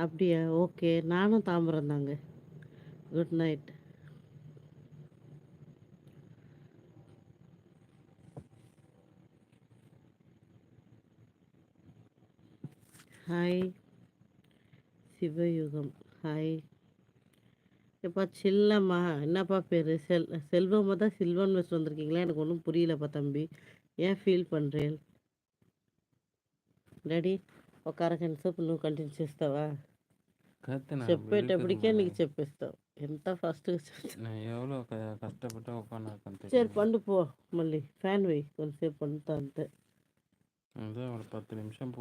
அப்படியா? ஓகே. நானும் தாம்பரம் தாங்க. Good night. ஹாய் சிவயுகம். ஹாய். எப்பா சில்லம்மா. என்னப்பா பேரு? செல்வமா தான் சில்வன் வச்சு வந்திருக்கீங்களா? எனக்கு ஒன்றும் புரியலப்பா தம்பி. ఏం ఫీల్ పண்றேன்? డాడీ ఒక అరగంట సేపు నువ్వు కంటిన్యూ చేస్తావా? கத்துனா చెప్పేటప్పటికే వెళ్తురుమనే నీకు చెప్పేస్తావు. ఎంత ఫాస్ట్‌గా చెప్తావు. నేను ఎవరో కష్టపడి ఒక్కనాకని సరే తెలియదు. పండు పో. మళ్ళీ ఫ్యాన్ వెయ్యి. కొంతసేపు పండుతా అంతే. అదే ஒரு 10 நிமிஷம்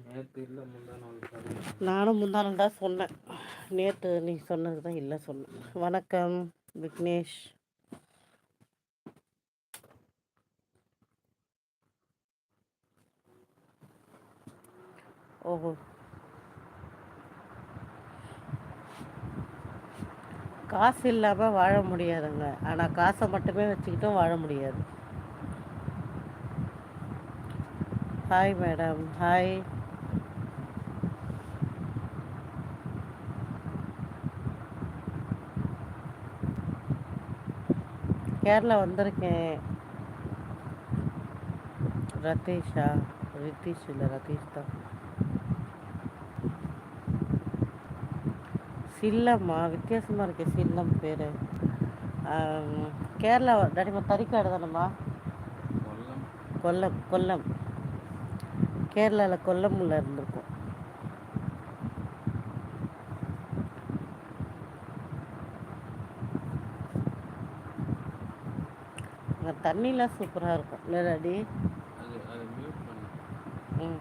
நேற்று இல்லை முந்தா நாள் நானும் முந்தா நாள் தான் சொன்னேன். நேற்று நீ சொன்னது தான் இல்லை சொன்னேன். வணக்கம் விக்னேஷ். ஓஹோ! காசு இல்லாமல் வாழ முடியாதுங்க. ஆனால் காசை மட்டுமே வச்சுக்கிட்டும் வாழ முடியாது. Hi madam. ஹாய். கேரளா வந்திருக்கேன். ரதீஷா? ரித்தீஷ் இல்லை, ரதீஷ் தான். சில்லம்மா வித்தியாசமாக இருக்கு. சில்லம் பேர். கேரளா டாடிமா தறிக்காடு தானம்மா? கொல்லம். கொல்லம். கொல்லம். கேரளாவில் கொல்லம்ல இருந்திருக்கும். அங்கே தண்ணிலாம் சூப்பராக இருக்கும் இல்லை டாடி? அது மியூட் பண்ணு. ம்.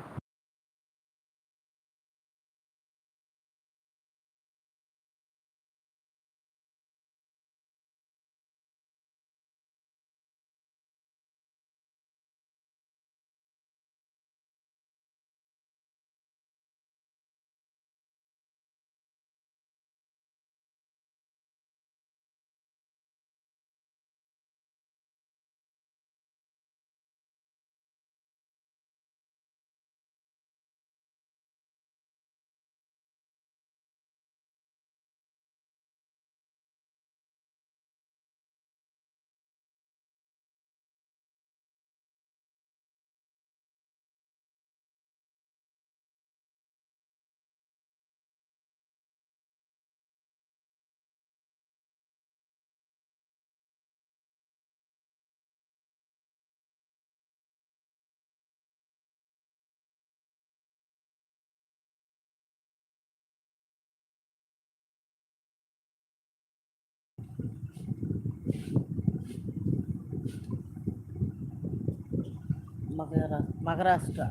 மகாராஷ்டிரா.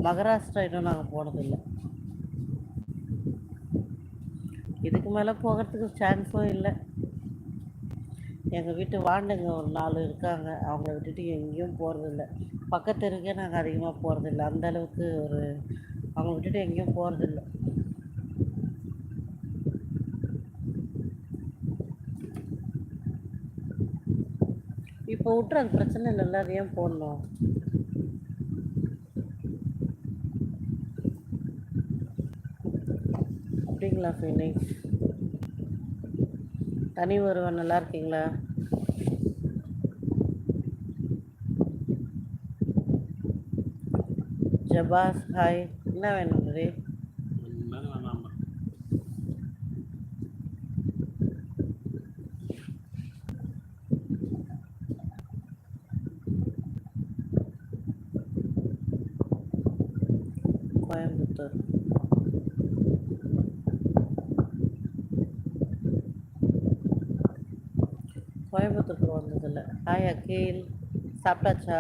மகாராஷ்டிரா இன்னும் நாங்கள் போனதில்லை. இதுக்கு மேலே போகிறதுக்கு சான்ஸும் இல்லை. எங்கள் வீட்டு வாண்டுங்க ஒரு 4 இருக்காங்க. அவங்கள விட்டுட்டு எங்கேயும் போகிறதில்ல. பக்கத்து தெருக்கே நாங்கள் அதிகமாக போகிறதில்ல. அந்தளவுக்கு ஒரு அவங்கள விட்டுட்டு எங்கேயும் போகிறதில்ல. இப்போ விட்ரு, அது பிரச்சனை இல்லைல்ல. அது ஏன் போடணும்? அப்படிங்களா ஃபினிக்ஸ்? தனி ஒருவன் நல்லா இருக்கீங்களா? ஜபாஸ் ஹாய். என்ன வேணும் ரே? கோயம்புத்தூர். கோயம்புத்தூருக்கு வந்ததில்லை. ஹாய் அகில். சாப்பிட்டாச்சா?